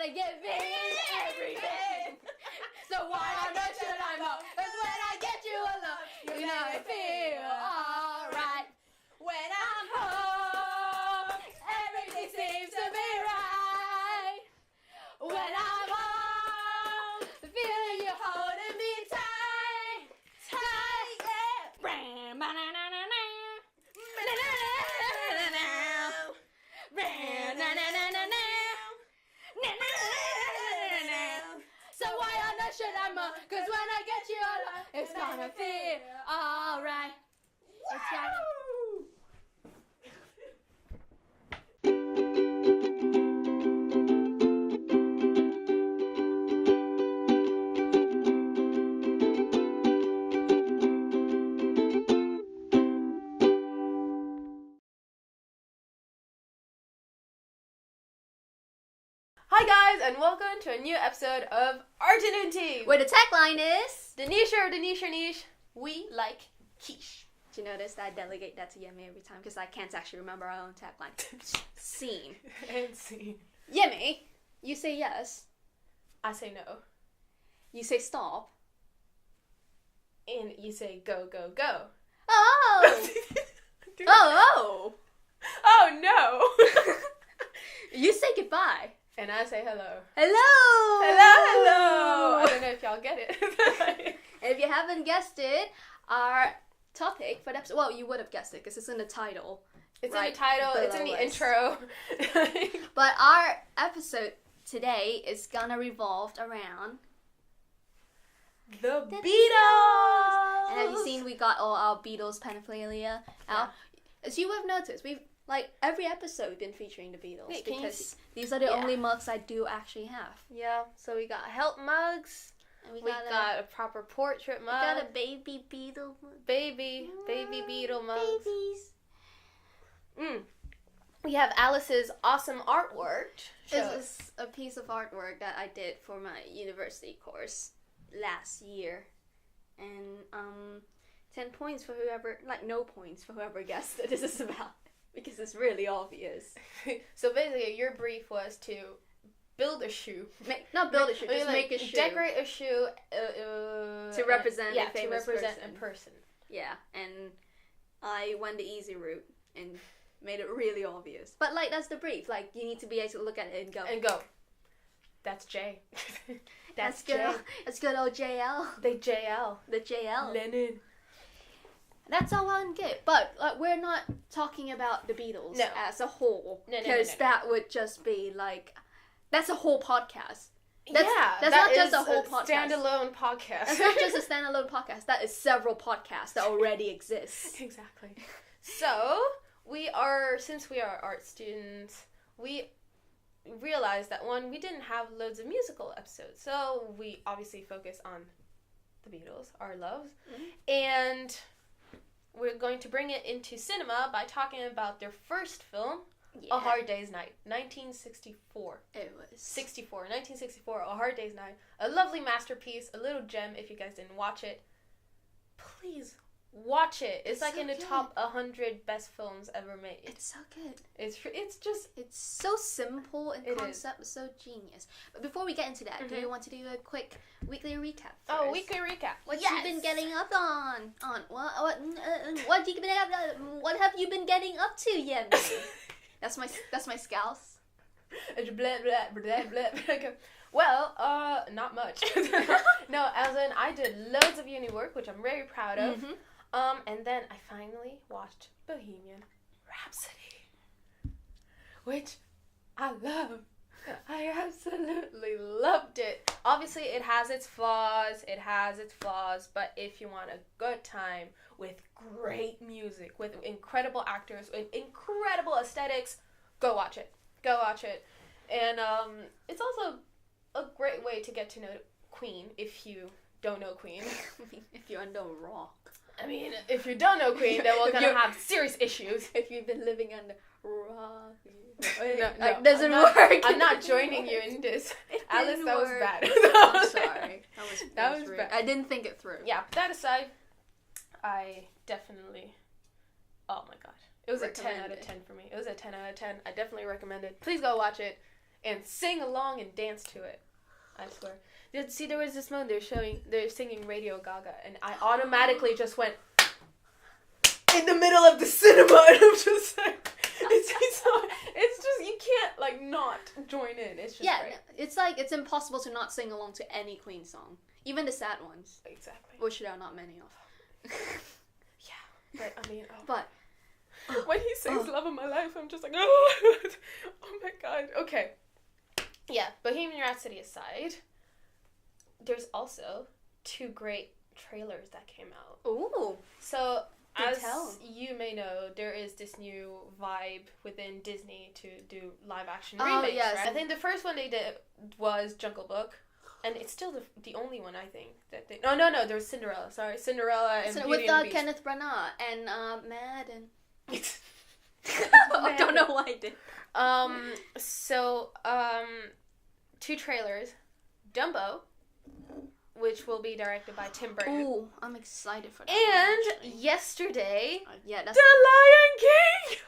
gonna give in everything. So why on earth should I know? 'Cause when I get you alone, you know I feel alright. When I'm home, everything seems to be right. When I'm home, feeling you holding me tight, tight, yeah. So why on earth should I moan? 'Cause when I get you alone, it's gonna feel alright. It's gonna... Hi guys, and welcome to a new episode of Arternoon Tea. Where the tagline is... The niche, we like quiche. Do you notice that I delegate that to Yemi every time? Because I can't actually remember our own tagline. Scene. And scene. Yemi, you say yes. I say no. You say stop. And you say go, go, go. Oh! Oh! Oh no! You say goodbye. And I say hello. Hello! Hello! I don't know if y'all get it. And if you haven't guessed it, our topic for the episode... Well, you would have guessed it because it's in the title. It's right in the title, it's in the intro. But our episode today is gonna revolve around... The Beatles! And have you seen we got all our Beatles paraphernalia out? Yeah. As you have noticed, we've, like, every episode been featuring the Beatles. Wait, because these are the only mugs I do actually have. Yeah, so we got help mugs. And we got a proper portrait mug. We got a baby Beatle mug. Baby Beatle mugs. Babies. We have Alice's awesome artwork. This is a piece of artwork that I did for my university course last year. And 10 points for whoever, like no points for whoever guessed that this is about. Because it's really obvious. So basically your brief was to build a shoe. Not build a shoe, just make a shoe. Decorate a shoe. To represent a famous person. Yeah, and I went the easy route and made it really obvious. But, like, that's the brief. Like, you need to be able to look at it and go. That's J. That's good. That's good old JL. The JL. The JL. Lennon. That's all well and good. But we're not talking about the Beatles as a whole. No. Because that would just be, like... That's a whole podcast. That's not just a whole podcast. Standalone podcast. That's not just a standalone podcast. That is several podcasts that already exist. Exactly. So, since we are art students, we realized that we didn't have loads of musical episodes. So, we obviously focus on the Beatles, our loves. Mm-hmm. And we're going to bring it into cinema by talking about their first film, A Hard Day's Night, 1964. It was 1964, A Hard Day's Night. A lovely masterpiece, a little gem. If you guys didn't watch it, please watch it. It's like so in the top 100 best films ever made. It's so good. It's so simple and concept is so genius. But before we get into that, do you want to do a quick weekly recap first? Oh, weekly recap. What you been getting up on? What have you been getting up to, Yemi? That's my scouts. Well, not much. No, as in I did loads of uni work, which I'm very proud of. Mm-hmm. And then I finally watched Bohemian Rhapsody, which I love. I absolutely loved it. Obviously, it has its flaws. But if you want a good time with great music, with incredible actors, with incredible aesthetics, go watch it. And it's also a great way to get to know Queen if you don't know Queen. If you're under a rock. I mean, if you don't know Queen, then we're gonna have serious issues. If you've been living under rock. No, doesn't work. I'm not joining you in this. Alice, that was bad. I'm sorry. That was bad. I didn't think it through. Yeah, but that aside, I definitely... Oh my god. It was a 10 out of 10 for me. It was a 10 out of 10. I definitely recommend it. Please go watch it. and sing along and dance to it. I swear. See, there was this moment they're singing Radio Gaga, and I automatically just went in the middle of the cinema, and I'm just like, it's just, you can't, like, not join in. It's just great. It's like, it's impossible to not sing along to any Queen song. Even the sad ones. Exactly. Which there are not many of. Yeah, but, I mean, But... when he sings Love of My Life, I'm just like, oh my god. Okay. Yeah, Bohemian Rhapsody aside, there's also 2 great trailers that came out. Ooh. So, as you may know, there is this new vibe within Disney to do live action remakes, yes. right? I think the first one they did was Jungle Book, and it's still the only one, I think, that they... No, there was Cinderella, sorry. Cinderella and Beauty with and the Beast. Kenneth Branagh and Mad and... I don't know why I did. So, 2 trailers. Dumbo, which will be directed by Tim Burton. Ooh, I'm excited for that. And yesterday, that's... The Lion King!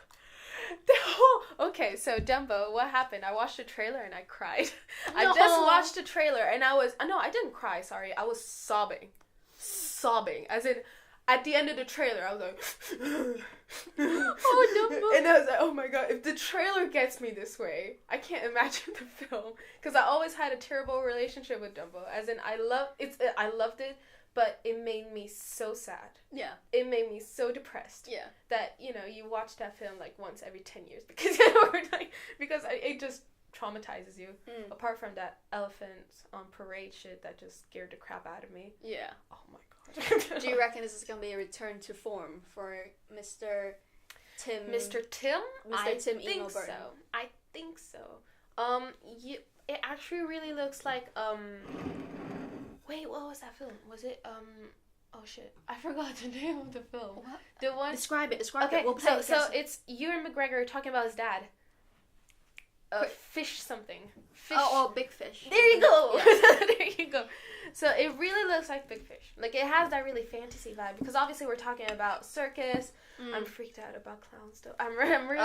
Okay, so Dumbo, what happened? I watched the trailer and I cried. I just watched the trailer and I didn't cry, sorry. I was sobbing. As in, at the end of the trailer, I was like, oh, Dumbo. And I was like, oh my god, if the trailer gets me this way, I can't imagine the film. Because I always had a terrible relationship with Dumbo. As in, I loved it, but it made me so sad. Yeah. It made me so depressed. Yeah. That, you watch that film like once every 10 years. Because it just traumatizes you. Apart from that elephant on parade shit that just scared the crap out of me. Yeah. Oh my god. Do you reckon this is going to be a return to form for Mr. Tim? Mr. Tim? I think so. I think so. It actually really looks like, wait, what was that film? Was it, oh shit, I forgot the name of the film. What? The one... Describe it. Okay, we'll so it's Ewan McGregor talking about his dad. Fish something. Fish. Big Fish. There you go. Yeah. There you go. So it really looks like Big Fish. Like, it has that really fantasy vibe. Because obviously we're talking about circus. I'm freaked out about clowns, though. I'm really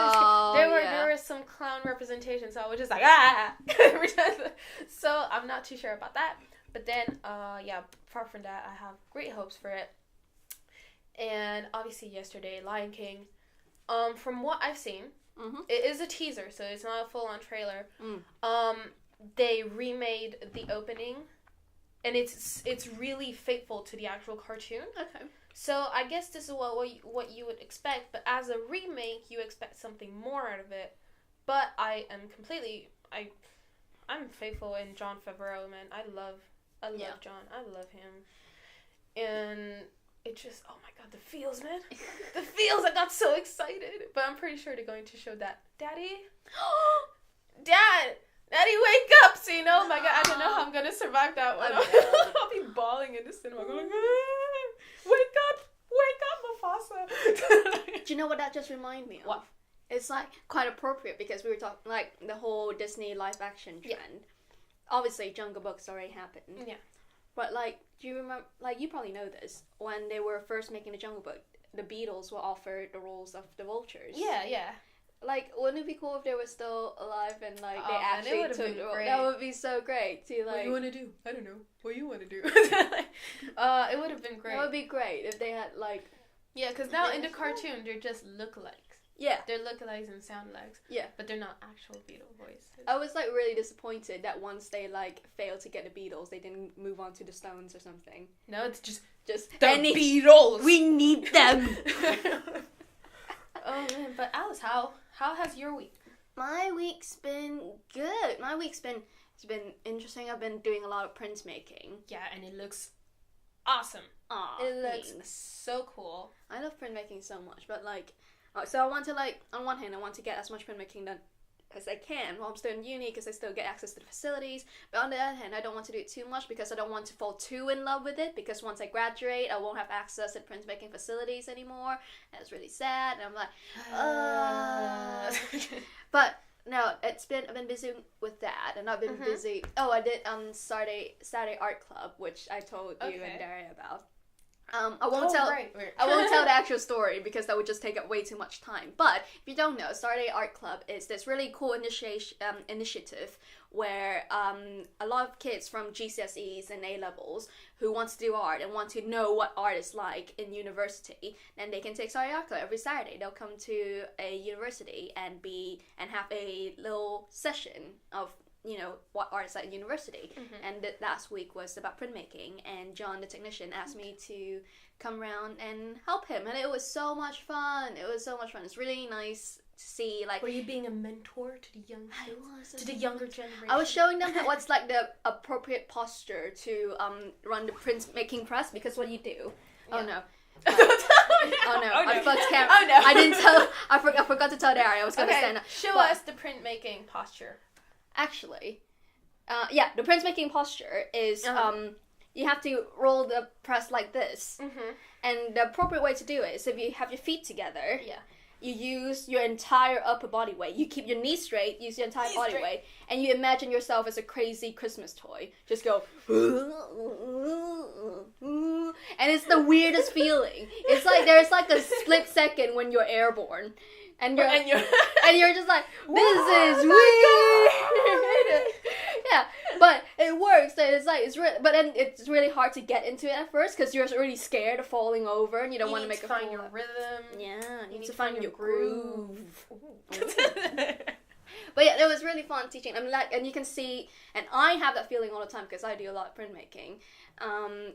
there were some clown representations, so I was just like, ah! So I'm not too sure about that. But then, apart from that, I have great hopes for it. And obviously yesterday, Lion King. From what I've seen, it is a teaser, so it's not a full-on trailer. They remade the opening, and it's really faithful to the actual cartoon. Okay. So I guess this is what you would expect, but as a remake, you expect something more out of it. But I'm faithful in Jon Favreau, man. I love Jon. I love him. And it just, oh my god, the feels, man. The feels, I got so excited. But I'm pretty sure they're going to show that. Daddy? Daddy, wake up! So, oh my god, I don't know how I'm going to survive that one. I'll be bawling in the cinema going, wake up, Mufasa. Do you know what that just reminded me of? What? It's like quite appropriate because we were talking like the whole Disney live action trend. Yeah. Obviously, Jungle Book's already happened. Yeah. But like, do you remember? Like, you probably know this. When they were first making the Jungle Book, the Beatles were offered the roles of the vultures. Yeah, yeah. Like, wouldn't it be cool if they were still alive and like they actually took the role? That would be so great. To like, what you want to do? I don't know. What you want to do? It would have been great. It would be great if they had like. Yeah, because now in the cartoon they're just lookalikes. Yeah. They're lookalikes and soundalikes. Yeah. But they're not actual Beatle voices. I was like really disappointed that once they like failed to get the Beatles, they didn't move on to the Stones or something. No, it's just the Beatles. We need them. Oh man, but Alice, how has your week? My week's been good. It's been interesting. I've been doing a lot of printmaking. Yeah, and it looks awesome. Aw, it looks so cool. I love printmaking so much, but like, so I want to like, on one hand, I want to get as much printmaking done as I can while I'm still in uni because I still get access to the facilities. But on the other hand, I don't want to do it too much because I don't want to fall too in love with it because once I graduate, I won't have access to printmaking facilities anymore. And it's really sad. And I'm like, But no, I've been busy with that, and I've been busy. Oh, I did Saturday Art Club, which I told you and Daria about. I won't tell the actual story because that would just take up way too much time. But if you don't know, Saturday Art Club is this really cool initiative where a lot of kids from GCSEs and A-levels who want to do art and want to know what art is like in university, then they can take Saturday Art Club every Saturday. They'll come to a university and have a little session of what art is like in university. And last week was about printmaking, and John the technician asked me to come around and help him, and it was so much fun. It's really nice to see, like... Were you being a mentor to the young kids? To the younger generation? I was showing them what's like the appropriate posture to run the printmaking press, because what do you do? Yeah. Oh no. Oh no, I fucked camera. Oh no. I didn't tell, I forgot to tell Daria I was going to stand up. Show us the printmaking posture. Actually, the printmaking posture is you have to roll the press like this, and the appropriate way to do it is if you have your feet together. Yeah. You use your entire upper body weight. You keep your knees straight, use your entire body weight, and you imagine yourself as a crazy Christmas toy. Just go, and it's the weirdest feeling. It's like there's like a split second when you're airborne. And you're just like, this is weird. Yeah, but it works. But then it's really hard to get into it at first because you're really scared of falling over and you don't want to make a fool. You need to find your rhythm. Yeah, you need to find your groove. But yeah, it was really fun teaching. I mean, and you can see, and I have that feeling all the time because I do a lot of printmaking.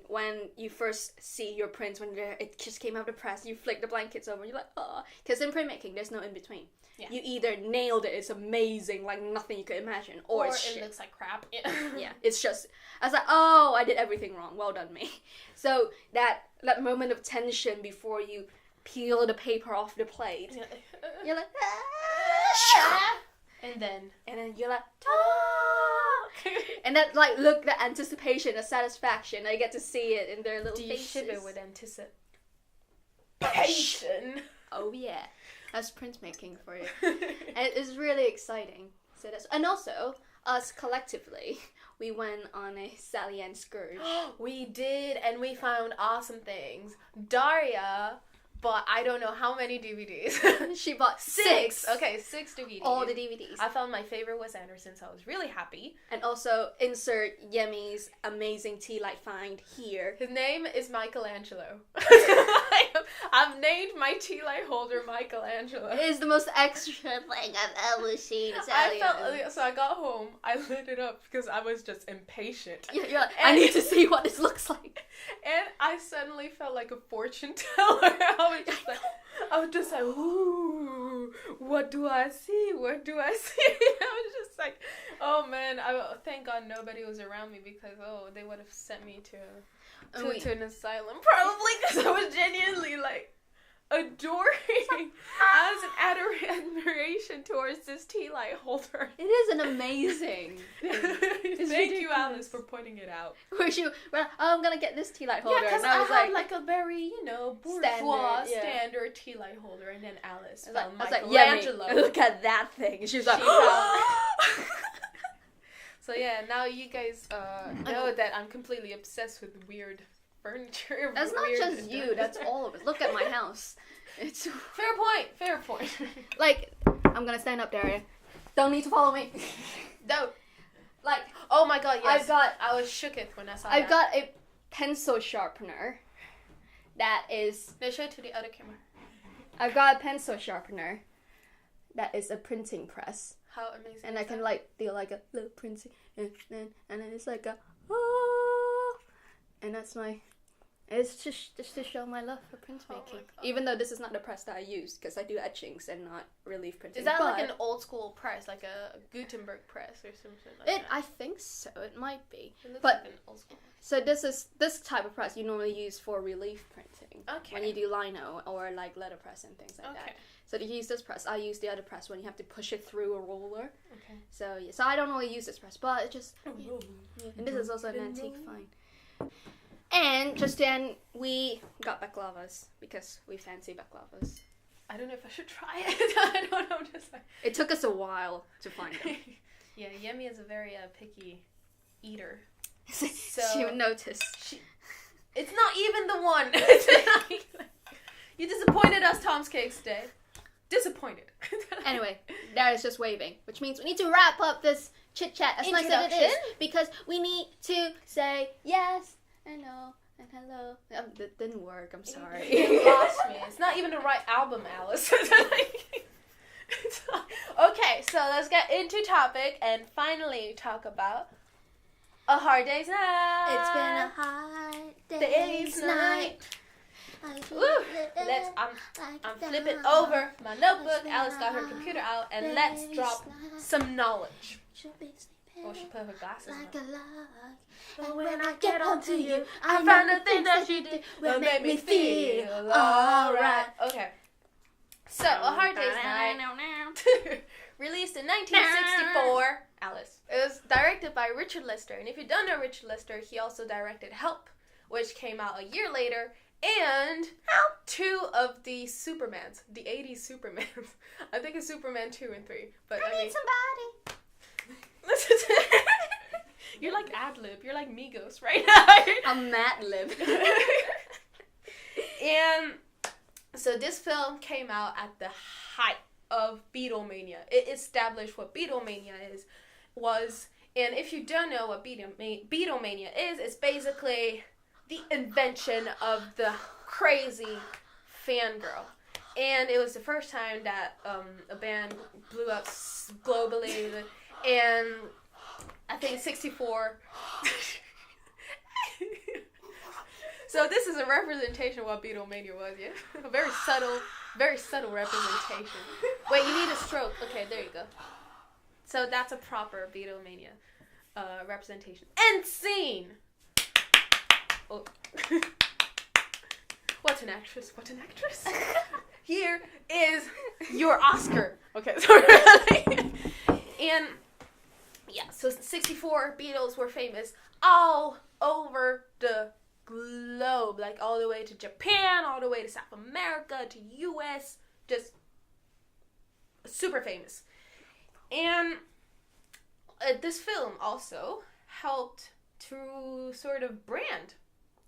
When you first see your prints, when it just came out of the press, you flick the blankets over, and you're like, oh. Because in printmaking, there's no in between. Yeah. You either nailed it, it's amazing, like nothing you could imagine, or it's shit. Looks like crap. Yeah, it's just, I was like, oh, I did everything wrong. Well done, me. So that moment of tension before you peel the paper off the plate, you're like, ah. And then you're like, talk! And that, like, look, the anticipation, the satisfaction, I get to see it in their little faces. Do you ship it with anticipation? Oh, yeah. That's printmaking for you. And it's really exciting. And also, us collectively, we went on a Sally Ann Scourge. We did, and we found awesome things. Daria bought I don't know how many DVDs. She bought 6. Okay, 6 DVDs. All the DVDs. I found my favorite Wes Anderson, so I was really happy. And also insert Yemi's amazing tea light find here. His name is Michelangelo. I've named my tea light holder Michelangelo. It is the most extra thing I've ever seen. So I got home, I lit it up because I was just impatient. You're like, I need to see what this looks like. And I suddenly felt like a fortune teller. I was just like, ooh, what do I see? What do I see? I was just like, oh man, thank God nobody was around me because, they would have sent me to an asylum probably because I was genuinely like adoring. I was an admiration towards this tea light holder. It is an amazing thing. Thank you, Alice, for pointing it out. I'm gonna get this tea light holder. Yeah, because I have like a very, bourgeois standard tea light holder, and then Alice found Michelangelo. Like, look at that thing. And she was like, So yeah, now you guys know that I'm completely obsessed with weird furniture. That's not just you, that's all of us. Look at my house. It's fair point. Like, I'm gonna stand up, Daria. Don't need to follow me. No. Like, oh my God, yes. I was shooketh when I saw that. I've got a pencil sharpener that is... No, show it to the other camera. I've got a pencil sharpener that is a printing press. How amazing. And I can do like a little printing, and then it's like a, and that's my, it's just to show my love for printmaking. Even though this is not the press that I use, because I do etchings and not relief printing. Is that like an old school press, like a Gutenberg press or something like that? I think so. It might be. It looks like an old school. So this type of press you normally use for relief printing. Okay. When you do lino or like letterpress and things like that. So to use this press, I use the other press when you have to push it through a roller. Okay. So yeah, so I don't really use this press, but it just and this is also an antique find. And just then we got baklavas because we fancy baklavas. I don't know if I should try it. I don't know. Just like it took us a while to find them. Yeah, Yemi is a very picky eater. So she noticed. It's not even the one. You disappointed us, Tom's Cakes Day. Disappointed. Anyway, that is just waving, which means we need to wrap up this chit-chat as nice as it is, because we need to say yes and no and hello. That didn't work, I'm sorry. You lost me. It's not even the right album, Alice. Okay, so let's get into topic and finally talk about A Hard Day's Night. It's been a hard day's night. Woo! I'm flipping over my notebook. Alice got her computer out, and let's drop some knowledge. Oh, she put her glasses on. And when I get home to you, I found the thing that you did will make me feel alright. Okay. So, A Hard Day's Night, released in 1964. Alice. It was directed by Richard Lester, and if you don't know Richard Lester, he also directed Help, which came out a year later, and two of the Supermans, the 80s Supermans. I think it's Superman 2 and 3. But I mean, need somebody. Listen to You're like ad-lib. You're like Migos right now. I'm mad-lib. And so this film came out at the height of Beatlemania. It established what Beatlemania was. And if you don't know what Beatlemania is, it's basically the invention of the crazy fangirl. And it was the first time that a band blew up globally. And I think 64. So this is a representation of what Beatlemania was, yeah? A very subtle representation. Wait, you need a stroke. Okay, there you go. So that's a proper Beatlemania representation. End scene! Oh. What an actress. Here is your Oscar. Okay, sorry. And yeah, so 64 Beatles were famous all over the globe, like all the way to Japan, all the way to South America, to US, just super famous. And this film also helped to sort of brand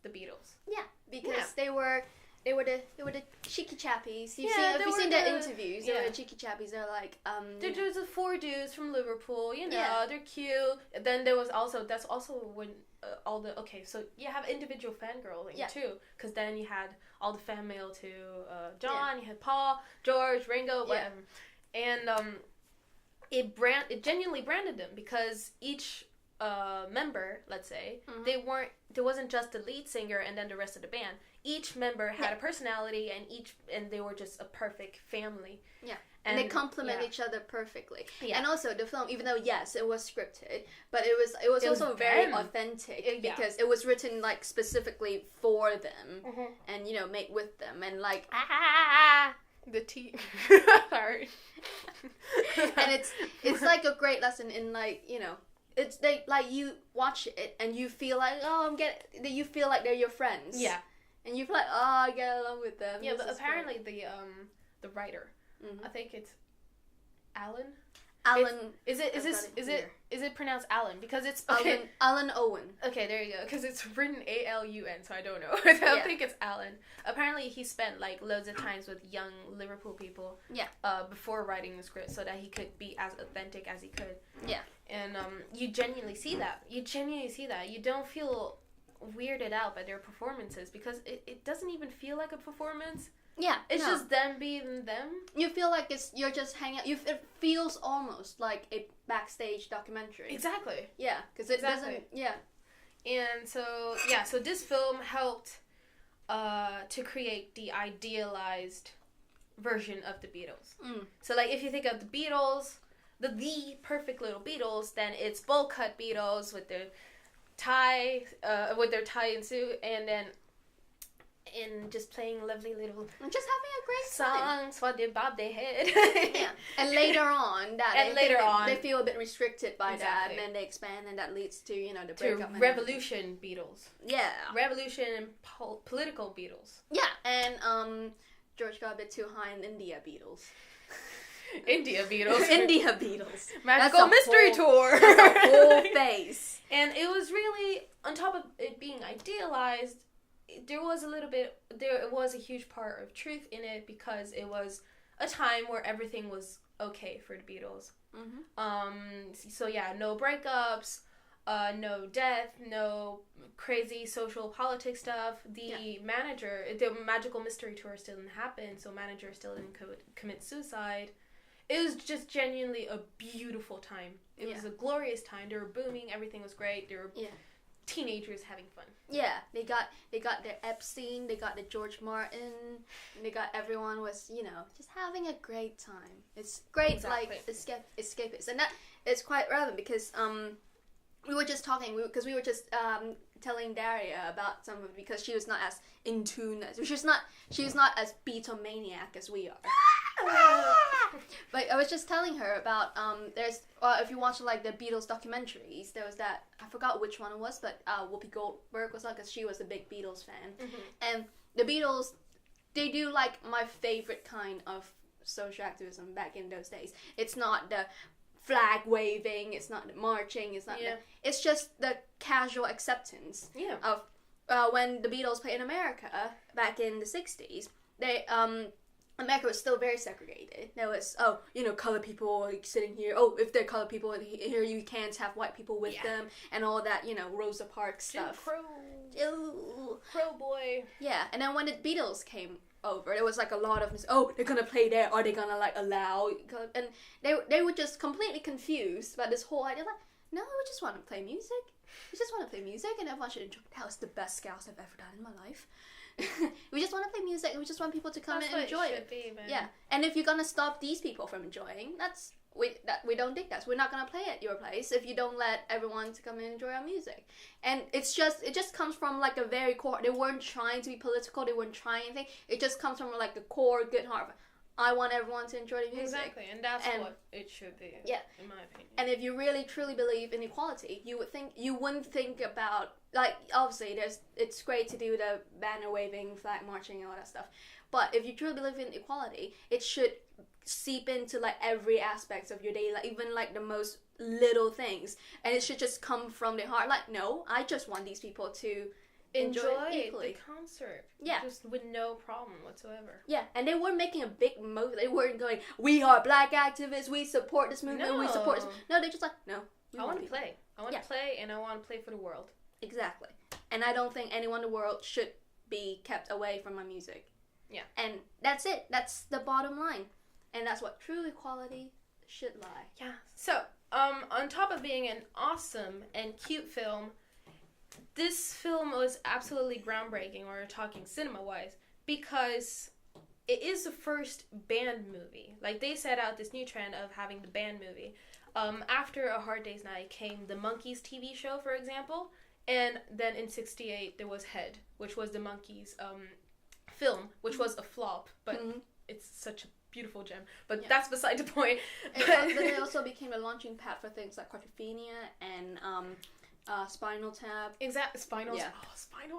the Beatles. Yeah, because they were the cheeky chappies. You've seen their interviews. They were cheeky chappies. They're like They're just the four dudes from Liverpool. You know, they're cute. Then there was also when so you have individual fangirling too, because then you had all the fan mail to John. You had Paul, George, Ringo, whatever, and it genuinely branded them, because each member, let's say, there wasn't just the lead singer and then the rest of the band. Each member had a personality, and they were just a perfect family. Yeah. And they complement each other perfectly. Yeah. And also the film, even though yes, it was scripted, but it was also very authentic, because it was written like specifically for them, and made with them, and like the tea. Sorry. And it's like a great lesson in it's like you watch it and you feel like you feel like they're your friends. Yeah. And you feel like I get along with them. Yeah, but apparently the writer, I think it's Alan. Is it pronounced Alan? Because it's Alan Owen. Okay, there you go. Because it's written ALUN, so I don't know. I don't think it's Alan. Apparently, he spent like loads of times with young Liverpool people. Yeah. Before writing the script, so that he could be as authentic as he could. Yeah. And you genuinely see that. You don't feel weirded out by their performances, because it doesn't even feel like a performance. Yeah, it's just them being them. You feel like you're just hanging out. It feels almost like a backstage documentary. Exactly. Yeah, because it doesn't. Yeah. And so this film helped to create the idealized version of the Beatles. So like if you think of the Beatles, the perfect little Beatles, then it's bowl cut Beatles with their tie and suit, and then just playing lovely little and just having a great songs while they bob their head. Yeah. And later on they feel a bit restricted by that, and then they expand, and that leads to the breakup. To revolution Beatles. Yeah. Revolution and political Beatles. Yeah, and George got a bit too high in India Beatles. India Beatles. India Beatles. Magical Mystery Tour. That's a whole face. And it was really, on top of it being idealized, there was a huge part of truth in it because it was a time where everything was okay for the Beatles. So yeah, no breakups, no death, no crazy social politics stuff. The Magical Mystery Tour still didn't happen, so manager still didn't commit suicide. It was just genuinely a beautiful time. It was a glorious time. They were booming. Everything was great. They were teenagers having fun. Yeah, they got their Epstein. They got the George Martin. They got everyone was just having a great time. It's great, like escapist, and that is quite relevant because we were just talking because we were just telling Daria about some of it because she was not as in tune as she was not as Beatlemaniac as we are. But I was just telling her about there's if you watch like the Beatles documentaries, there was that, I forgot which one it was, but Whoopi Goldberg was on because she was a big Beatles fan. And the Beatles, they do like my favorite kind of social activism back in those days. It's not the flag waving, it's not the marching, it's just the casual acceptance of when the Beatles played in America back in the 60s. They America was still very segregated. There was, colored people like, sitting here. Oh, if they're colored people here, you can't have white people with them, and all that, Rosa Parks stuff. Crow boy. Yeah, and then when the Beatles came over, there was like a lot of, they're gonna play there, are they gonna like allow? And they were just completely confused about this whole idea. Like, no, we just want to play music. We just want to play music, and everyone should enjoy. That was the best Scouts I've ever done in my life. We just want to play music, and we just want people to come and enjoy it. Be, yeah, and if you're gonna stop these people from enjoying, we don't dig that. So we're not gonna play at your place if you don't let everyone to come and enjoy our music. And it just comes from like a very core. They weren't trying to be political. They weren't trying anything. It just comes from like the core good heart. I want everyone to enjoy the music. Exactly, and that's what it should be. Yeah, in my opinion. And if you really truly believe in equality, you wouldn't think about, like, obviously it's great to do the banner waving, flag marching, and all that stuff. But if you truly believe in equality, it should seep into like every aspect of your day, like even like the most little things, and it should just come from the heart. Like, no, I just want these people to enjoy the concert. Yeah. Just with no problem whatsoever. Yeah, and they weren't making a big move. They weren't going, we are black activists, we support this movement, we support this. No, they're just like, no. I want to play. I want to play, and I want to play for the world. Exactly. And I don't think anyone in the world should be kept away from my music. Yeah. And that's it. That's the bottom line. And that's what true equality should lie. Yeah. So, on top of being an awesome and cute film, this film was absolutely groundbreaking, or talking cinema-wise, because it is the first band movie. Like, they set out this new trend of having the band movie. After A Hard Day's Night came the Monkees TV show, for example, and then in '68 there was Head, which was the Monkees film, which was a flop, but it's such a beautiful gem. But that's beside the point. But it also became a launching pad for things like Quadrophenia and Spinal Tap. Exactly. Spinal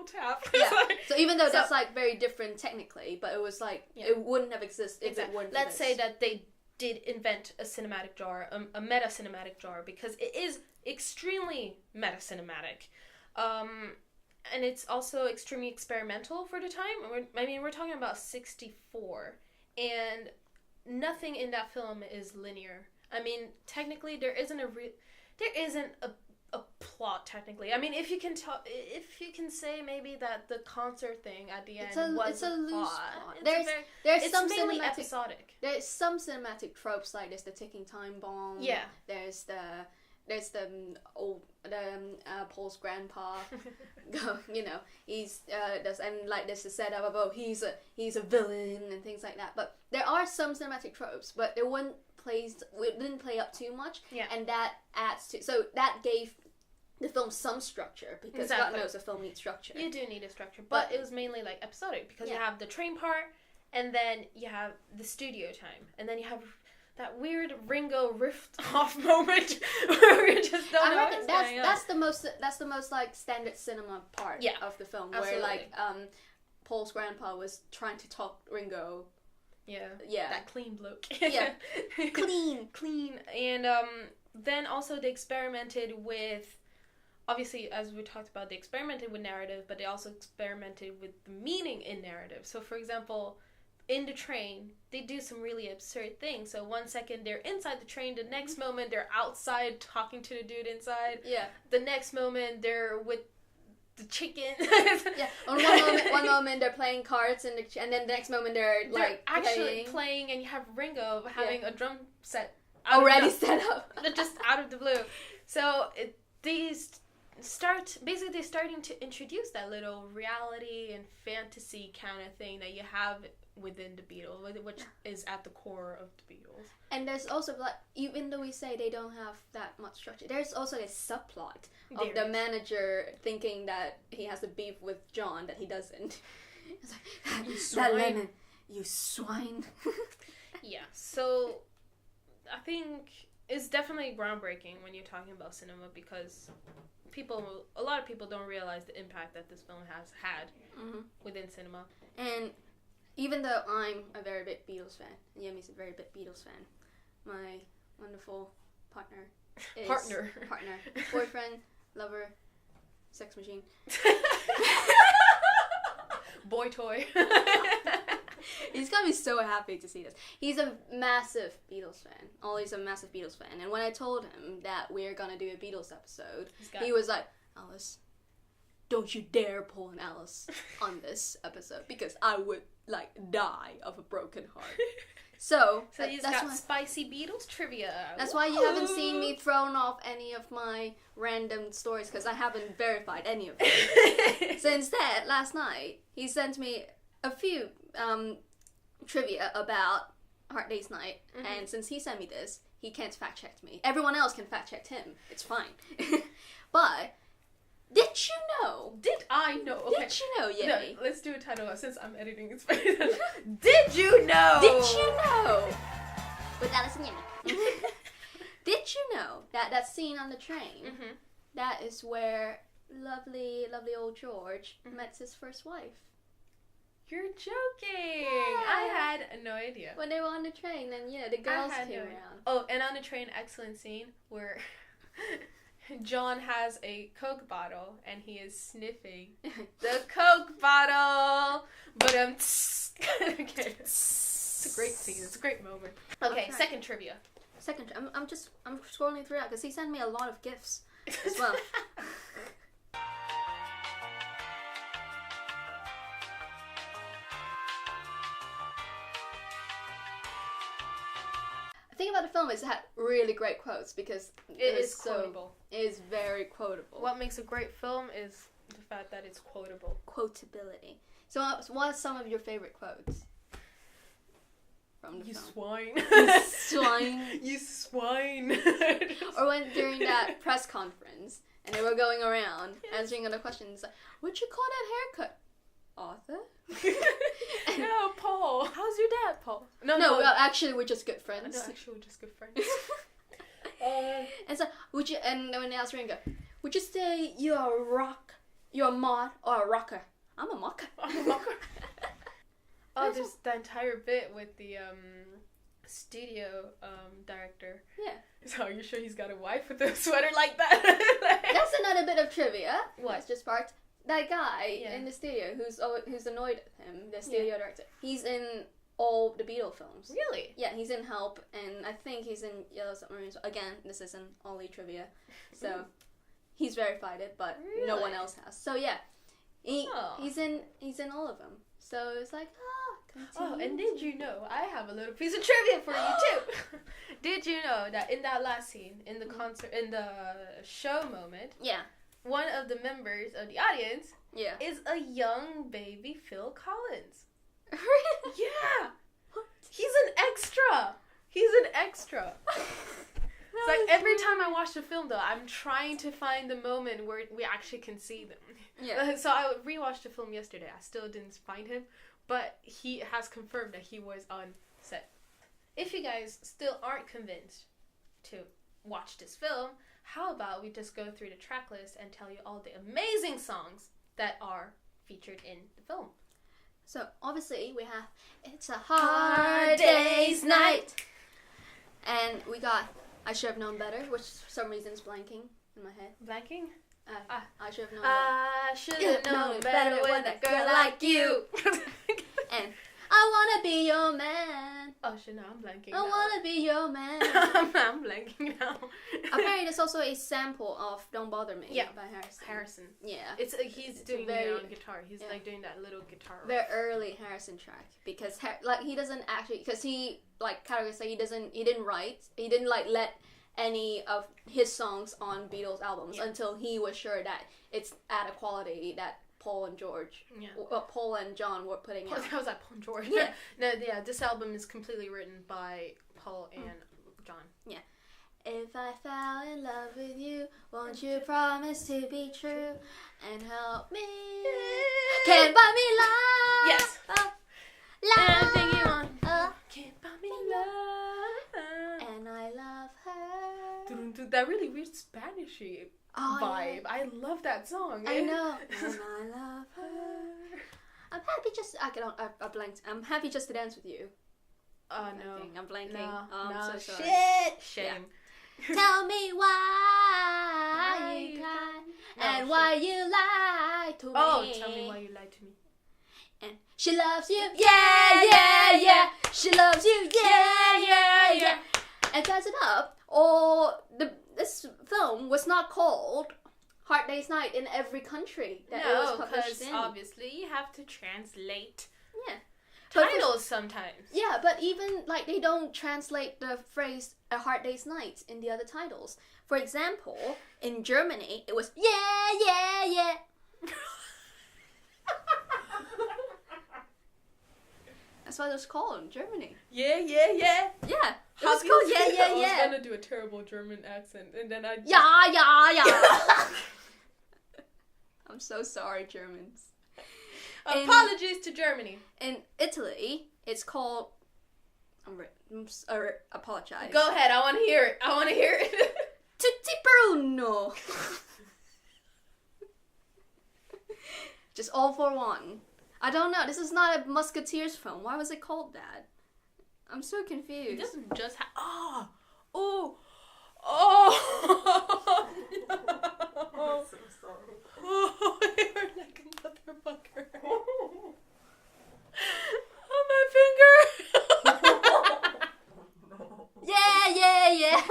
Tap. Yeah. So even though that's like very different technically, but it was like it wouldn't have existed if it wouldn't. Let's say that they did invent a cinematic jar, a meta cinematic jar, because it is extremely meta cinematic, and it's also extremely experimental for the time. We're talking about '64, and nothing in that film is linear. I mean, technically there isn't a plot technically. I mean, if you can say maybe that the concert thing at the end was a loose plot. There's some mainly cinematic, episodic. There's some cinematic tropes, like there's the ticking time bomb. Yeah. There's the Paul's grandpa. He's there's the setup of he's a villain and things like that. But there are some cinematic tropes, but they didn't play up too much. Yeah. And that adds to, so that gave the film some structure, because God knows a film needs structure. You do need a structure, but it was mainly like episodic, because you have the train part, and then you have the studio time, and then you have that weird Ringo rift off moment where we just don't know what's going on. That's the most like standard cinema part of the film, where like Paul's grandpa was trying to talk Ringo. Yeah. That clean look. Yeah. Clean. And then also they experimented with obviously, as we talked about, they experimented with narrative, but they also experimented with the meaning in narrative. So, for example, in the train, they do some really absurd things. So 1 second they're inside the train, the next moment they're outside talking to the dude inside. Yeah. The next moment they're with the chicken. Yeah. On one moment they're playing cards, and then the next moment they're actually playing, and you have Ringo having a drum set already set up, just out of the blue. So they're starting to introduce that little reality and fantasy kind of thing that you have within the Beatles, which is at the core of the Beatles. And there's also, like, even though we say they don't have that much structure, there's also this subplot of the manager thinking that he has a beef with John that he doesn't. It's like, you swine. That lemon, you swine. Yeah, so I think it's definitely groundbreaking when you're talking about cinema, because a lot of people don't realize the impact that this film has had within cinema. And even though I'm a very big Beatles fan, and Yemi's a very big Beatles fan, my wonderful partner, boyfriend, lover, sex machine, boy toy. He's gonna be so happy to see this. He's a massive Beatles fan. Ollie's a massive Beatles fan. And when I told him that we're gonna do a Beatles episode, he was like, Alice, don't you dare pull an Alice on this episode, because I would, like, die of a broken heart. So he's got spicy Beatles trivia. That's why you haven't seen me thrown off any of my random stories, because I haven't verified any of them. So instead, last night, he sent me a few trivia about Hard Day's Night, and since he sent me this, he can't fact check me. Everyone else can fact check him. It's fine. But did you know? Did I know? Okay. Did you know, Yemi? No, let's do a title since I'm editing. It's fine. Did you know? Did you know? With Alice and Yemi. Did you know that scene on the train? That is where lovely old George met his first wife. You're joking! Yeah. I had no idea. When they were on the train, then the girls came around. Oh, and on the train, excellent scene where John has a Coke bottle and he is sniffing the Coke bottle. But okay, it's a great scene. It's a great moment. Okay, second trivia. I'm scrolling through that because he sent me a lot of gifts as well. The thing about the film is it had really great quotes, because it is quotable. It is very quotable. What makes a great film is the fact that it's quotable. Quotability. So what are some of your favorite quotes from the film? Swine. You swine. You swine. Or when during that press conference and they were going around answering other questions, like, what'd you call that haircut? Arthur? No, Paul. How's your dad, Paul? No, well, actually, we're just good friends. No, actually, we're just good friends. And so, and when they asked Ringo, would you say you're a mod, or a rocker? I'm a mocker. Oh, there's the entire bit with the studio director. Yeah. So are you sure he's got a wife with a sweater like that? That's another bit of trivia. What? That's just part. That guy in the studio who's annoyed at him, the studio director, he's in all the Beatle films. Really? Yeah, he's in Help, and I think he's in Yellow Submarine. Again, this isn't Ollie trivia, so he's verified it, but no one else has. So yeah, he's in all of them. So it's like, oh, and did you know, I have a little piece of trivia for you too. Did you know that in that last scene, in the concert, in the show moment, one of the members of the audience is a young baby Phil Collins. Really? Yeah. What? He's an extra. It's like every time I watch the film, though, I'm trying to find the moment where we actually can see them. Yeah. So I rewatched the film yesterday. I still didn't find him, but he has confirmed that he was on set. If you guys still aren't convinced to watch this film, how about we just go through the track list and tell you all the amazing songs that are featured in the film. So, obviously, we have It's a Hard Day's Night. And we got I Should Have Known Better, which for some reason is blanking in my head. Blanking? I should have known that. I should have known better with a girl like you. And I wanna be your man. Oh shit, no, I'm blanking I now. wanna be your man. I'm blanking now. Apparently, there's also a sample of "Don't Bother Me" by Harrison. Yeah, It's he's doing it on guitar. He's like doing that little guitar. Very early Harrison track because like he doesn't actually because he like categories like he didn't like let any of his songs on Beatles albums until he was sure that it's at a quality that Paul and John were putting out. How was that Paul and George? Yeah. No, this album is completely written by Paul and John. Yeah. If I fell in love with you, won't you promise to be true and help me? Can't buy me love. Yes. Love. Everything you want. Can't buy me love. And I love her. That really weird Spanishy vibe. Yeah. I love that song. I know. And I love her. I'm happy I blanked. I'm happy just to dance with you. Oh no. I'm blanking. No, I'm so sorry. Shame. Yeah. Tell me why you cry and why you lie to me. Oh, tell me why you lied to me. And she loves you, yeah. She loves you, yeah. And that's it up. Or this film was not called Hard Day's Night in every country that it was published in. Obviously you have to translate. Yeah. Titles sometimes. Yeah, but even like they don't translate the phrase "A Hard Day's Night" in the other titles. For example, in Germany, it was yeah. That's what it was called in Germany. Yeah. Yeah, it was called yeah. I was gonna do a terrible German accent, and then I. Yeah. I'm so sorry, Germans. Apologies to Germany. In Italy, it's called. Apologize. Go ahead. I want to hear it. Tutti Bruno. Just all for one. I don't know. This is not a Musketeers film. Why was it called that? I'm so confused. It doesn't just have. Oh. I'm so sorry. Oh, you're like a motherfucker. Oh, my finger. Yeah.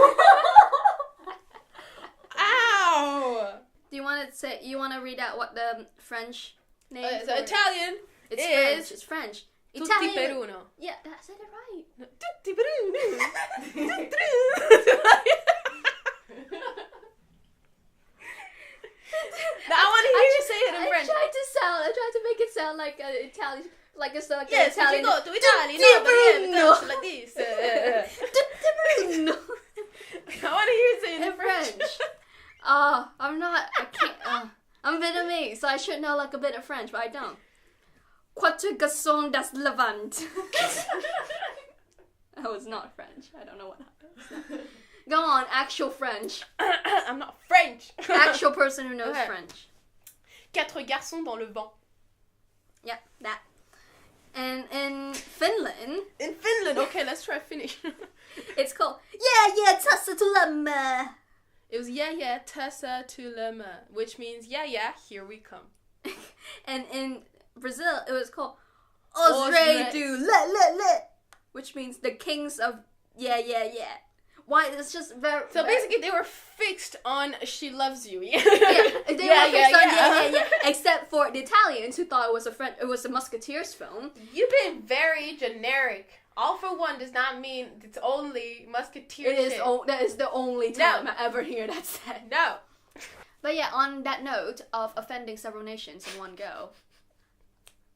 Ow. Do you want to read out what the French name So Italian It's is French. It's French. Tutti Italian. Peruno. Yeah, I said it right. Tutti Peruno. Now I want to hear you say it in French. I tried to make it sound like Italian, Yes, Italian. if you go to Italy, no, but yeah, it's like this. Bruno. I want to hear you say it in French. French. I can't. I'm Vietnamese, so I should know like a bit of French, but I don't. Quatre garçons das Levant. That was not French. I don't know what happened. Go on, actual French. I'm not French. Actual person who knows Okay. French. Quatre garçons dans le vent. Yep, that. And in Finland, In Finland, okay, let's try Finnish. it's called Yeah, Tassa Tulemme. It was yeah, Tessa Tulema, which means yeah, here we come. And in Brazil, it was called Os Os Rei Rei- do Le, which means the kings of yeah. Why? It's just very. So basically, they were fixed on "She Loves You." yeah, they were fixed on yeah. yeah. Except for the Italians who thought it was a Musketeers film. You've been very generic. All for one does not mean it's only Musketeer shit. That is the only time I ever hear that said. No. But yeah, on that note of offending several nations in one go,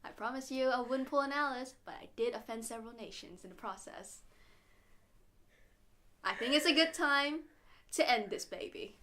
I promise you I wouldn't pull an Alice, but I did offend several nations in the process. I think it's a good time to end this baby.